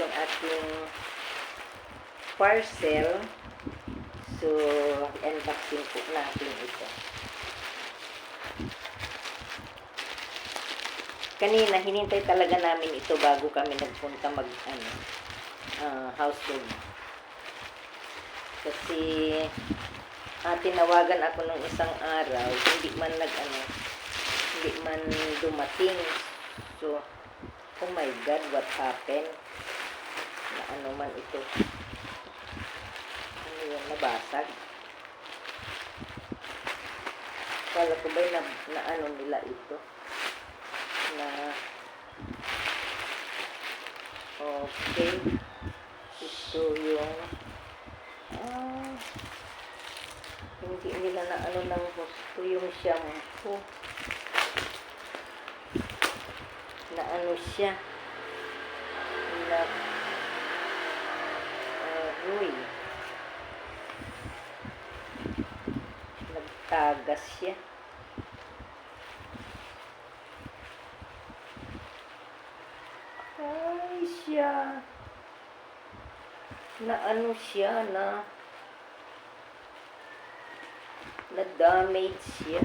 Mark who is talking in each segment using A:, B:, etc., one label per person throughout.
A: yung ating parcel. So, unboxing po natin ito. Kanina, hinintay talaga namin ito bago kami nagpunta house tour. Kasi, tinawagan ako ng isang araw, hindi man dumating. So, oh my God, what happened? Na ano man ito? Ano yun, nabasag? Kala ko ba na ano nila ito? Okay. Ito yung, hindi nila na ano ng gusto yung shampoo. Na ano siya. Nagtagas siya. Ay, siya. Na ano siya, na damage siya.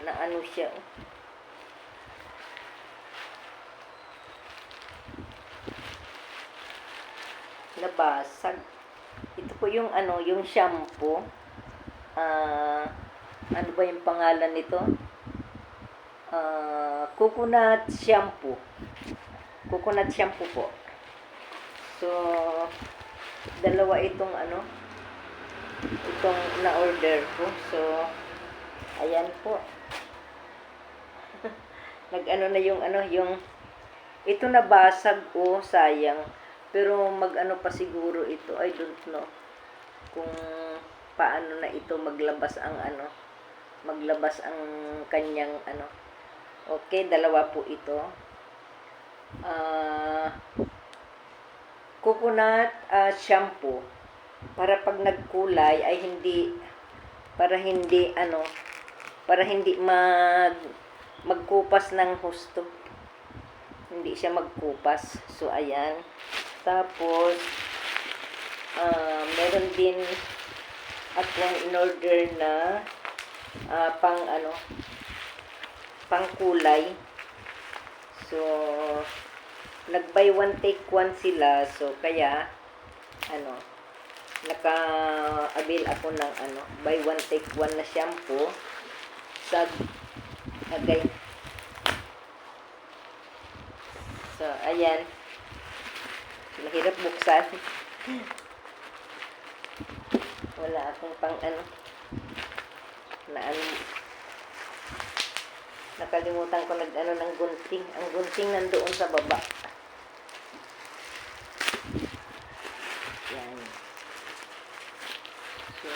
A: Na ano siya. Nabasag. Ito po yung yung shampoo. Ano ba yung pangalan nito? Coconut shampoo. Coconut shampoo po. So, dalawa itong itong na-order ko. So, ayan po. Nag-ano na yung ito nabasag, sayang. Pero mag-ano pa siguro ito, I don't know kung paano na ito maglabas ang kanyang Okay, dalawa po ito. Coconut shampoo. Para pag nagkulay ay para hindi magkupas ng husto. Hindi siya magkupas. So, ayan. Tapos, meron din akong in-order na pang kulay. So, nag-buy one take one sila. So, kaya, naka-avail ako ng buy one take one na shampoo. Okay. So, ayan. Mahirap buksan. Wala akong pang nakalimutan ko ng gunting. Ang gunting nandoon sa baba. Yan. So,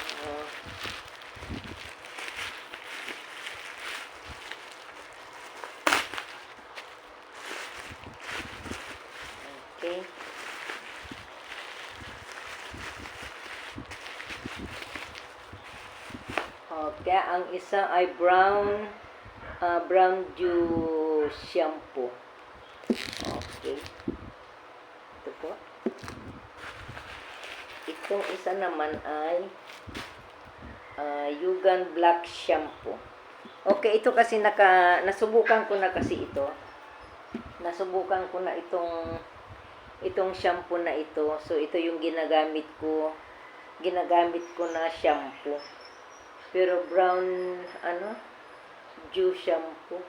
A: okay. Okay, ang isa ay brown dew shampoo. Okay. Ito po. Itong isa naman ay Yugan black shampoo. Okay, ito kasi nasubukan ko na kasi ito. Nasubukan ko na itong shampoo na ito. So, ito yung ginagamit ko na shampoo. Pero brown, dew shampoo.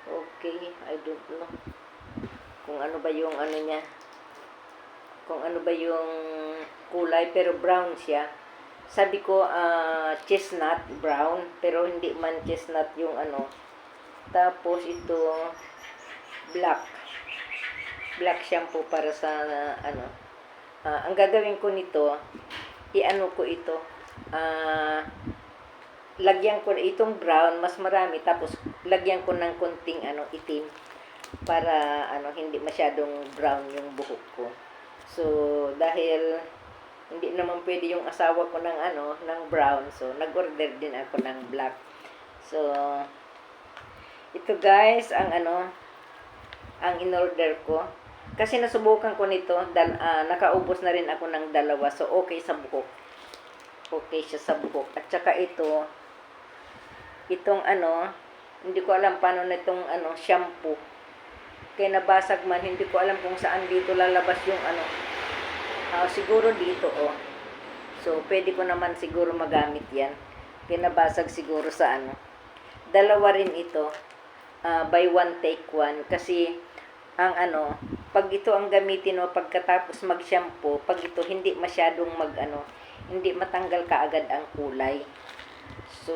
A: Okay, I don't know. Kung ano ba yung niya. Kung ano ba yung kulay, pero brown siya. Sabi ko, chestnut, brown, pero hindi man chestnut yung Tapos ito, black. Black shampoo para sa, ang gagawin ko nito, ko ito, lagyan ko itong brown, mas marami, tapos lagyan ko ng konting itim para hindi masyadong brown yung buhok ko. So, dahil Hindi naman pwede yung asawa ko ng ng brown. So, nag-order din ako ng black. So, ito guys, ang ang in-order ko. Kasi nasubukan ko nito, nakaubos na rin ako ng dalawa. So, okay sa buhok. Okay siya sa buhok. At saka itong hindi ko alam paano na itong shampoo. Kaya nabasag man, hindi ko alam kung saan dito lalabas yung siguro dito, oh. So, pwede ko naman siguro magamit yan. Kaya nabasag siguro sa Dalawa rin ito. Buy one, take one. Kasi, ang pag ito ang gamitin mo, pagkatapos mag-shampoo, pag ito hindi masyadong hindi matanggal kaagad ang kulay. So,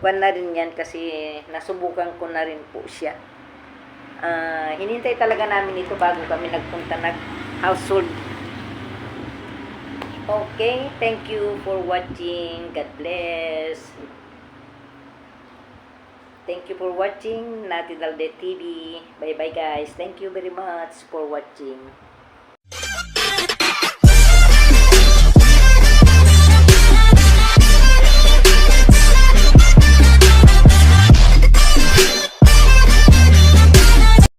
A: kuwan na rin yan kasi nasubukan ko na rin po siya. Hinintay talaga namin ito bago kami nagpunta household. Okay, thank you for watching. God bless. Thank you for watching Natidalde TV. Bye bye guys. Thank you very much for watching.